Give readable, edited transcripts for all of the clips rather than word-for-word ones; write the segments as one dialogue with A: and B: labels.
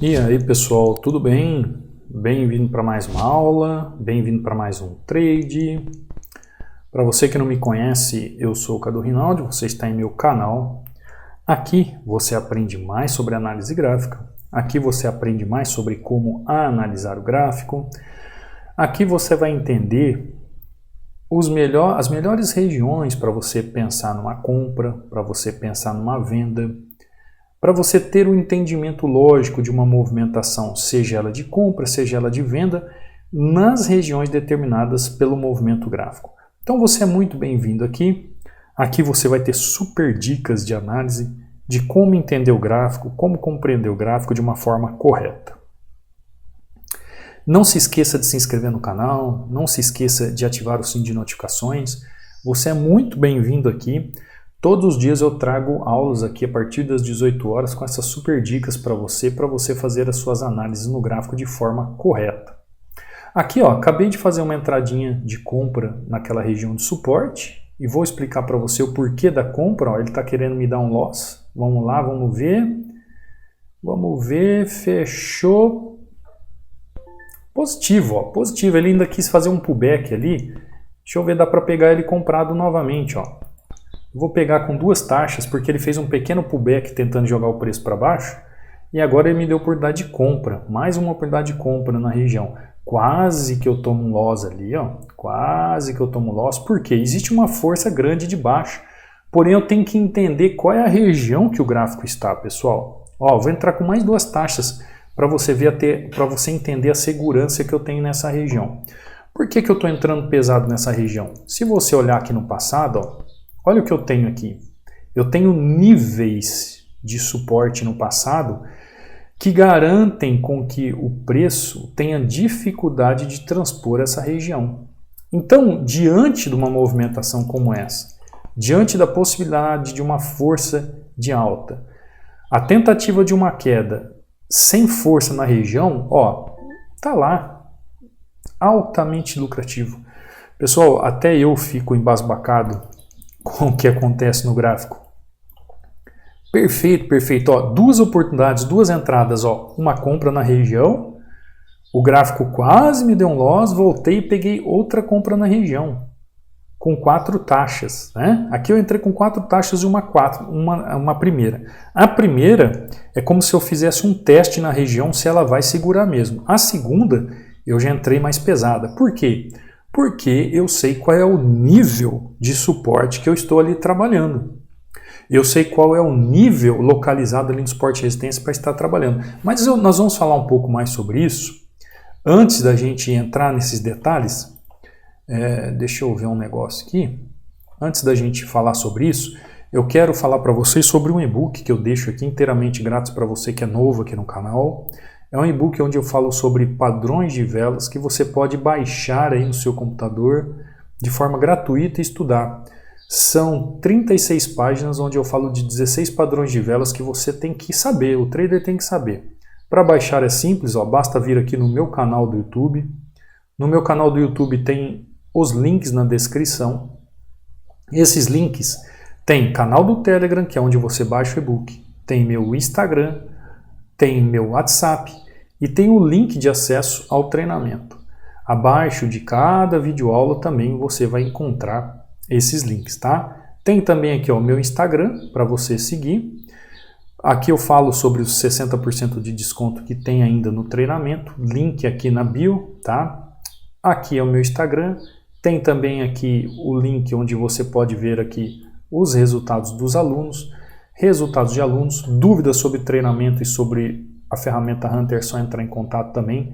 A: E aí pessoal, tudo bem? Bem-vindo para mais uma aula, bem-vindo para mais um trade. Para você que não me conhece, eu sou o Cadu Rinaldi, você está em meu canal. Aqui você aprende mais sobre análise gráfica, aqui você aprende mais sobre como analisar o gráfico, aqui você vai entender as melhores regiões para você pensar numa compra, para você pensar numa venda, para você ter um entendimento lógico de uma movimentação, seja ela de compra, seja ela de venda, nas regiões determinadas pelo movimento gráfico. Então você é muito bem-vindo aqui. Aqui você vai ter super dicas de análise, de como entender o gráfico, como compreender o gráfico de uma forma correta. Não se esqueça de se inscrever no canal, não se esqueça de ativar o sininho de notificações. Você é muito bem-vindo aqui. Todos os dias eu trago aulas aqui a partir das 18 horas com essas super dicas para você fazer as suas análises no gráfico de forma correta. Aqui, ó, acabei de fazer uma entradinha de compra naquela região de suporte e vou explicar para você o porquê da compra. Ó, ele está querendo me dar um loss. Vamos lá, vamos ver. Vamos ver, fechou. Positivo, ó, positivo. Ele ainda quis fazer um pullback ali. Deixa eu ver, dá para pegar ele comprado novamente, ó. Vou pegar com duas taxas, porque ele fez um pequeno pullback tentando jogar o preço para baixo, e agora ele me deu oportunidade de compra, mais uma oportunidade de compra na região. Quase que eu tomo um loss ali, ó, quase que eu tomo um loss, porque existe uma força grande de baixo, porém eu tenho que entender qual é a região que o gráfico está, pessoal. Ó, vou entrar com mais duas taxas para você ver, para você entender a segurança que eu tenho nessa região. Por que que eu estou entrando pesado nessa região? Se você olhar aqui no passado, ó, olha o que eu tenho aqui. Eu tenho níveis de suporte no passado que garantem com que o preço tenha dificuldade de transpor essa região. Então, diante de uma movimentação como essa, diante da possibilidade de uma força de alta, a tentativa de uma queda sem força na região, ó, tá lá, altamente lucrativo. Pessoal, até eu fico embasbacado com o que acontece no gráfico. Perfeito, perfeito. Ó, duas oportunidades, duas entradas. Ó, uma compra na região. O gráfico quase me deu um loss. Voltei e peguei outra compra na região. Com 4 taxas. Né? Aqui eu entrei com 4 taxas e uma primeira. A primeira é como se eu fizesse um teste na região se ela vai segurar mesmo. A segunda eu já entrei mais pesada. Por quê? Porque eu sei qual é o nível de suporte que eu estou ali trabalhando. Eu sei qual é o nível localizado ali no suporte e resistência para estar trabalhando. Mas nós vamos falar um pouco mais sobre isso. Antes da gente entrar nesses detalhes, deixa eu ver um negócio aqui. Antes da gente falar sobre isso, eu quero falar para vocês sobre um e-book que eu deixo aqui inteiramente grátis para você que é novo aqui no canal. É um e-book onde eu falo sobre padrões de velas que você pode baixar aí no seu computador de forma gratuita e estudar. São 36 páginas onde eu falo de 16 padrões de velas que você tem que saber, o trader tem que saber. Para baixar é simples, ó, basta vir aqui no meu canal do YouTube. No meu canal do YouTube tem os links na descrição. Esses links tem canal do Telegram, que é onde você baixa o e-book. Tem meu Instagram, tem meu WhatsApp e tem o link de acesso ao treinamento. Abaixo de cada videoaula também você vai encontrar esses links, tá? Tem também aqui o meu Instagram para você seguir. Aqui eu falo sobre os 60% de desconto que tem ainda no treinamento. Link aqui na bio, tá? Aqui é o meu Instagram. Tem também aqui o link onde você pode ver aqui os resultados dos alunos. Resultados de alunos, dúvidas sobre treinamento e sobre a ferramenta Hunter, é só entrar em contato também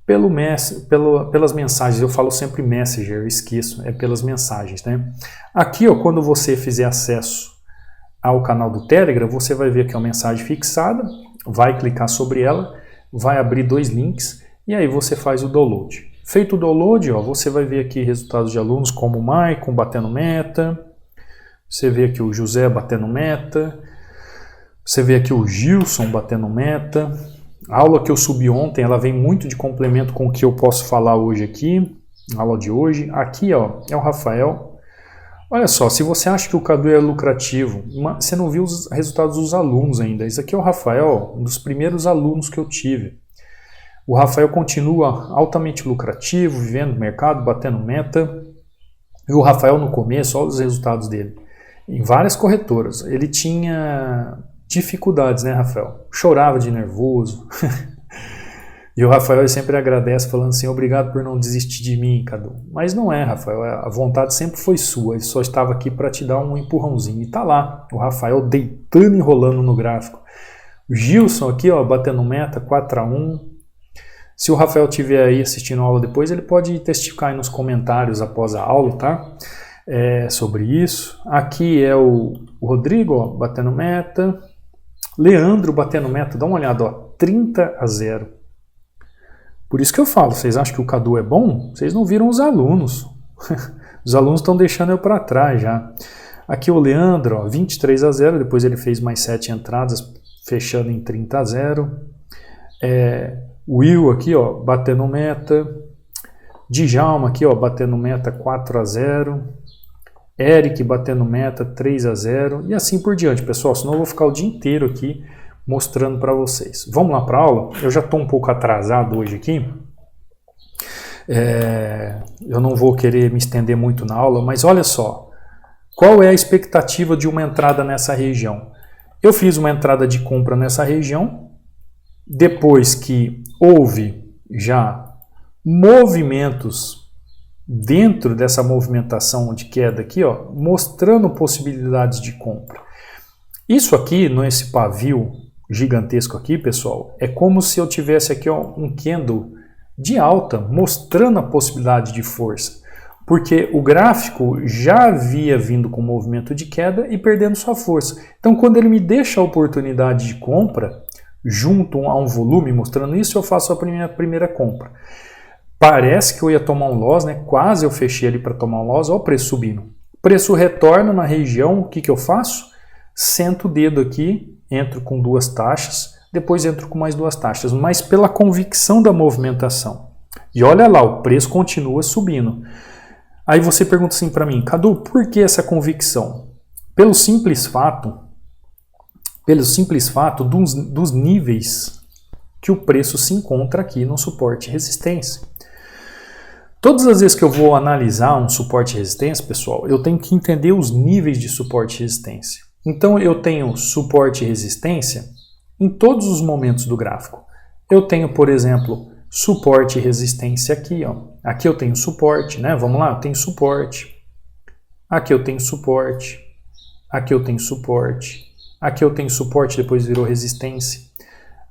A: pelas mensagens. Eu falo sempre Messenger, eu esqueço, é pelas mensagens, né? Aqui, ó, quando você fizer acesso ao canal do Telegram, você vai ver aqui uma mensagem fixada, vai clicar sobre ela, vai abrir 2 links e aí você faz o download. Feito o download, ó, você vai ver aqui resultados de alunos como o Maicon batendo meta. Você vê aqui o José batendo meta, você vê aqui o Gilson batendo meta. A aula que eu subi ontem, ela vem muito de complemento com o que eu posso falar hoje aqui, a aula de hoje. Aqui, ó, é o Rafael. Olha só, se você acha que o Cadu é lucrativo, você não viu os resultados dos alunos ainda. Esse aqui é o Rafael, um dos primeiros alunos que eu tive. O Rafael continua altamente lucrativo, vivendo no mercado, batendo meta. E o Rafael no começo, olha os resultados dele. Em várias corretoras. Ele tinha dificuldades, né, Rafael? Chorava de nervoso. E o Rafael sempre agradece, falando assim, obrigado por não desistir de mim, Cadu. Mas não é, Rafael, a vontade sempre foi sua, ele só estava aqui para te dar um empurrãozinho. E tá lá, o Rafael deitando e enrolando no gráfico. O Gilson aqui, ó, batendo meta, 4-1. Se o Rafael estiver aí assistindo a aula depois, ele pode testificar aí nos comentários após a aula, tá? Sobre isso. Aqui é o Rodrigo, ó, batendo meta. Leandro batendo meta, dá uma olhada, ó, 30-0. Por isso que eu falo, vocês acham que o Cadu é bom? Vocês não viram os alunos. Os alunos estão deixando eu para trás já. Aqui o Leandro, ó, 23-0, depois ele fez mais 7 entradas, fechando em 30-0. O Will aqui, ó, batendo meta. Djalma aqui, ó, batendo meta 4-0. Eric batendo meta 3-0. E assim por diante, pessoal, senão eu vou ficar o dia inteiro aqui mostrando para vocês. Vamos lá para a aula? Eu já estou um pouco atrasado hoje aqui. Eu não vou querer me estender muito na aula, mas olha só. Qual é a expectativa de uma entrada nessa região? Eu fiz uma entrada de compra nessa região. Depois que houve já movimentos dentro dessa movimentação de queda aqui, ó, mostrando possibilidades de compra. Isso aqui, nesse pavio gigantesco aqui, pessoal, é como se eu tivesse aqui, ó, um candle de alta, mostrando a possibilidade de força, porque o gráfico já havia vindo com movimento de queda e perdendo sua força. Então, quando ele me deixa a oportunidade de compra, junto a um volume mostrando isso, eu faço a primeira compra. Parece que eu ia tomar um loss, né? Quase eu fechei ali para tomar um loss, olha o preço subindo. O preço retorna na região, o que eu faço? Sento o dedo aqui, entro com 2 taxas, depois entro com mais 2 taxas, mas pela convicção da movimentação. E olha lá, o preço continua subindo. Aí você pergunta assim para mim, Cadu, por que essa convicção? Pelo simples fato dos níveis que o preço se encontra aqui no suporte e resistência. Todas as vezes que eu vou analisar um suporte e resistência, pessoal, eu tenho que entender os níveis de suporte e resistência. Então eu tenho suporte e resistência em todos os momentos do gráfico. Eu tenho, por exemplo, suporte e resistência aqui, ó. Aqui eu tenho suporte, né? Vamos lá, eu tenho suporte. Aqui eu tenho suporte. Aqui eu tenho suporte. Aqui eu tenho suporte, depois virou resistência.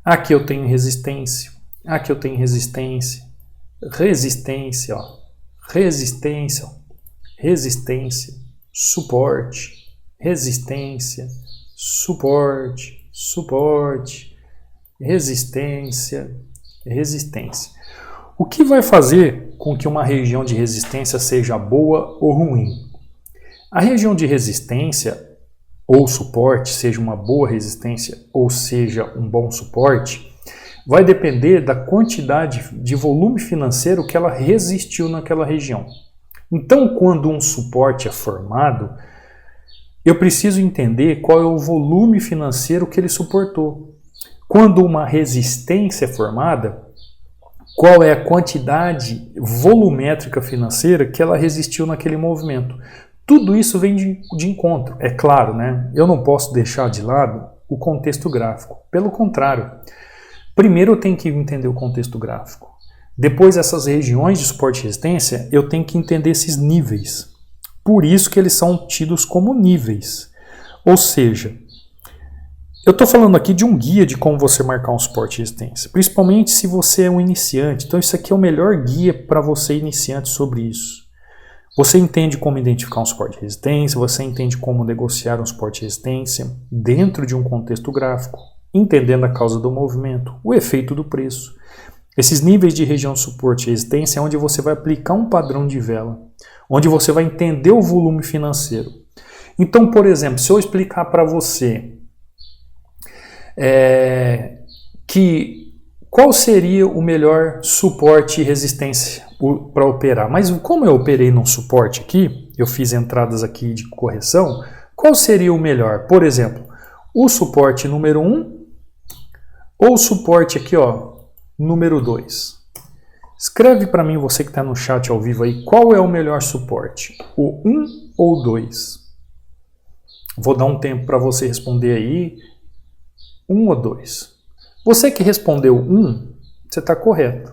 A: Aqui eu tenho resistência. Aqui eu tenho resistência. Resistência, ó. Resistência, ó. Resistência. Suporte. Resistência. Suporte. Suporte. Resistência. Resistência. O que vai fazer com que uma região de resistência seja boa ou ruim? A região de resistência ou suporte, seja uma boa resistência ou seja um bom suporte, vai depender da quantidade de volume financeiro que ela resistiu naquela região. Então, quando um suporte é formado, eu preciso entender qual é o volume financeiro que ele suportou. Quando uma resistência é formada, qual é a quantidade volumétrica financeira que ela resistiu naquele movimento. Tudo isso vem de encontro. É claro, né? Eu não posso deixar de lado o contexto gráfico. Pelo contrário, primeiro eu tenho que entender o contexto gráfico. Depois, essas regiões de suporte e resistência, eu tenho que entender esses níveis. Por isso que eles são tidos como níveis. Ou seja, eu estou falando aqui de um guia de como você marcar um suporte e resistência, principalmente se você é um iniciante. Então isso aqui é o melhor guia para você iniciante sobre isso. Você entende como identificar um suporte e resistência, você entende como negociar um suporte e resistência dentro de um contexto gráfico, entendendo a causa do movimento, o efeito do preço. Esses níveis de região de suporte e resistência é onde você vai aplicar um padrão de vela, onde você vai entender o volume financeiro. Então, por exemplo, se eu explicar para você qual seria o melhor suporte e resistência para operar, mas como eu operei num suporte aqui, eu fiz entradas aqui de correção, qual seria o melhor? Por exemplo, o suporte número 1 ou o suporte aqui, ó, número 2? Escreve para mim, você que está no chat ao vivo aí, qual é o melhor suporte? O 1 ou o 2? Vou dar um tempo para você responder aí, 1 ou 2. Você que respondeu 1, você está correto.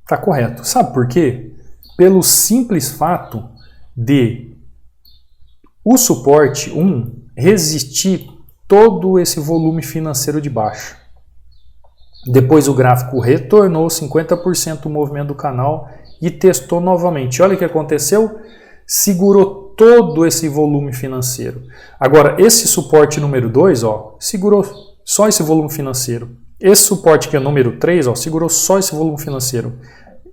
A: Está correto. Sabe por quê? Pelo simples fato de o suporte 1 resistir todo esse volume financeiro de baixo. Depois o gráfico retornou 50% do movimento do canal e testou novamente. Olha o que aconteceu, segurou todo esse volume financeiro. Agora, esse suporte número 2, ó, segurou só esse volume financeiro. Esse suporte que é número 3, ó, segurou só esse volume financeiro.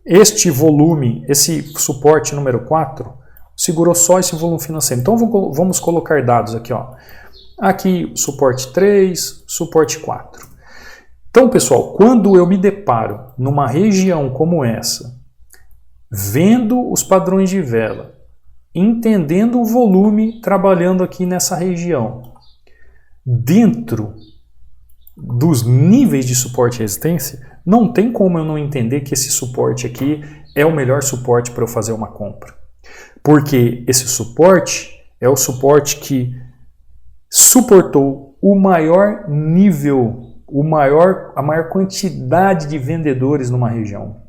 A: Este volume, esse suporte número 4, segurou só esse volume financeiro. Então vamos colocar dados aqui, ó. Aqui suporte 3, suporte 4. Então, pessoal, quando eu me deparo numa região como essa, vendo os padrões de vela, entendendo o volume trabalhando aqui nessa região, dentro dos níveis de suporte e resistência, não tem como eu não entender que esse suporte aqui é o melhor suporte para eu fazer uma compra. Porque esse suporte é o suporte que suportou o maior nível, a maior quantidade de vendedores numa região.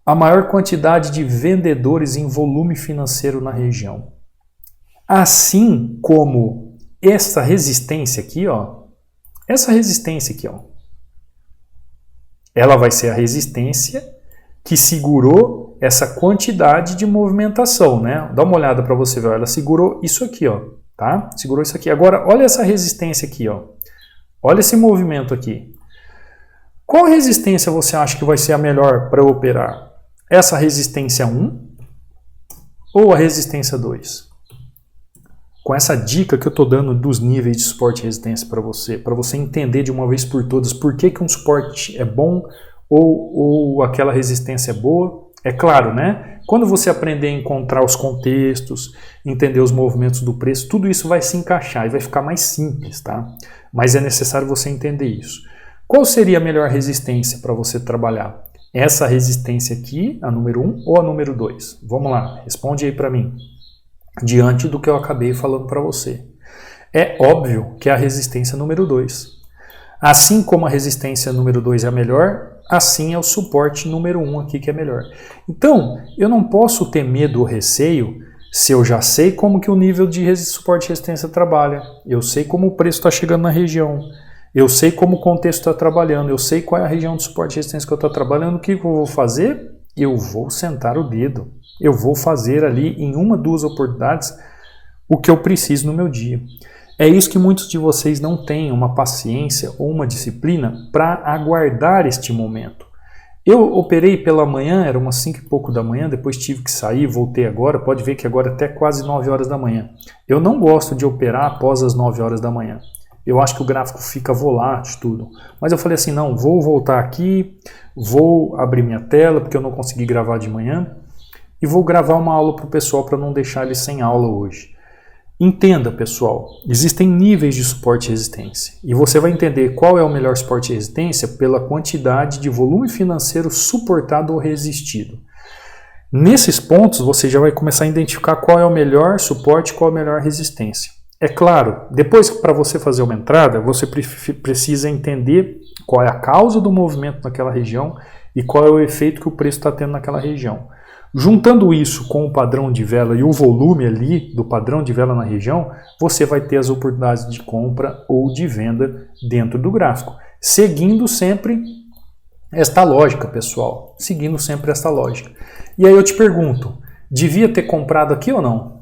A: A maior quantidade de vendedores em volume financeiro na região. Assim como essa resistência aqui, ó, essa resistência aqui, ó, ela vai ser a resistência que segurou essa quantidade de movimentação, né? Dá uma olhada para você ver, ela segurou isso aqui, ó, tá? Segurou isso aqui. Agora, olha essa resistência aqui, ó. Olha esse movimento aqui. Qual resistência você acha que vai ser a melhor para operar? Essa resistência 1 ou a resistência 2? Com essa dica que eu estou dando dos níveis de suporte e resistência para você entender de uma vez por todas por que um suporte é bom ou aquela resistência é boa. É claro, né? Quando você aprender a encontrar os contextos, entender os movimentos do preço, tudo isso vai se encaixar e vai ficar mais simples, tá? Mas é necessário você entender isso. Qual seria a melhor resistência para você trabalhar? Essa resistência aqui, a número 1 ou a número 2? Vamos lá, responde aí para mim. Diante do que eu acabei falando para você. É óbvio que é a resistência número 2. Assim como a resistência número 2 é a melhor, assim é o suporte número 1 aqui que é melhor. Então, eu não posso ter medo ou receio se eu já sei como que o nível de suporte e resistência trabalha, eu sei como o preço está chegando na região, eu sei como o contexto está trabalhando, eu sei qual é a região de suporte e resistência que eu estou trabalhando, o que eu vou fazer? Eu vou sentar o dedo. Eu vou fazer ali em uma, duas oportunidades o que eu preciso no meu dia. É isso que muitos de vocês não têm uma paciência ou uma disciplina para aguardar este momento. Eu operei pela manhã, era umas 5 e pouco da manhã, depois tive que sair, voltei agora, pode ver que agora até quase 9 horas da manhã. Eu não gosto de operar após as 9 horas da manhã. Eu acho que o gráfico fica volátil, tudo. Mas eu falei assim, não, vou voltar aqui, vou abrir minha tela, porque eu não consegui gravar de manhã, e vou gravar uma aula para o pessoal para não deixar eles sem aula hoje. Entenda, pessoal, existem níveis de suporte e resistência. E você vai entender qual é o melhor suporte e resistência pela quantidade de volume financeiro suportado ou resistido. Nesses pontos, você já vai começar a identificar qual é o melhor suporte e qual é a melhor resistência. É claro, depois para você fazer uma entrada, você precisa entender qual é a causa do movimento naquela região e qual é o efeito que o preço está tendo naquela região. Juntando isso com o padrão de vela e o volume ali do padrão de vela na região, você vai ter as oportunidades de compra ou de venda dentro do gráfico. Seguindo sempre esta lógica, pessoal. Seguindo sempre esta lógica. E aí eu te pergunto, devia ter comprado aqui ou não?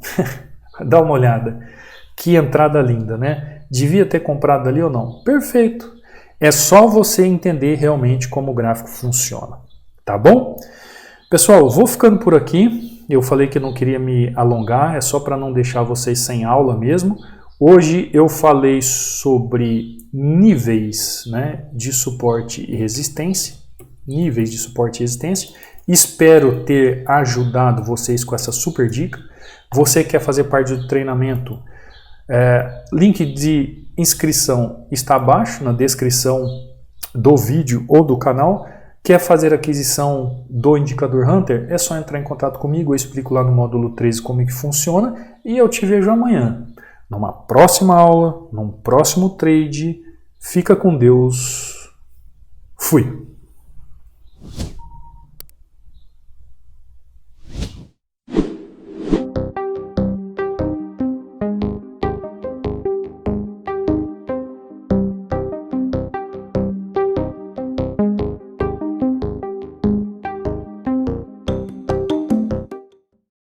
A: Dá uma olhada. Que entrada linda, né? Devia ter comprado ali ou não? Perfeito. É só você entender realmente como o gráfico funciona. Tá bom? Pessoal, vou ficando por aqui. Eu falei que não queria me alongar, é só para não deixar vocês sem aula mesmo. Hoje eu falei sobre níveis, né, de suporte e resistência. Níveis de suporte e resistência. Espero ter ajudado vocês com essa super dica. Você quer fazer parte do treinamento? Link de inscrição está abaixo, na descrição do vídeo ou do canal. Quer fazer aquisição do Indicador Hunter? É só entrar em contato comigo, eu explico lá no módulo 13 como é que funciona e eu te vejo amanhã, numa próxima aula, num próximo trade. Fica com Deus. Fui!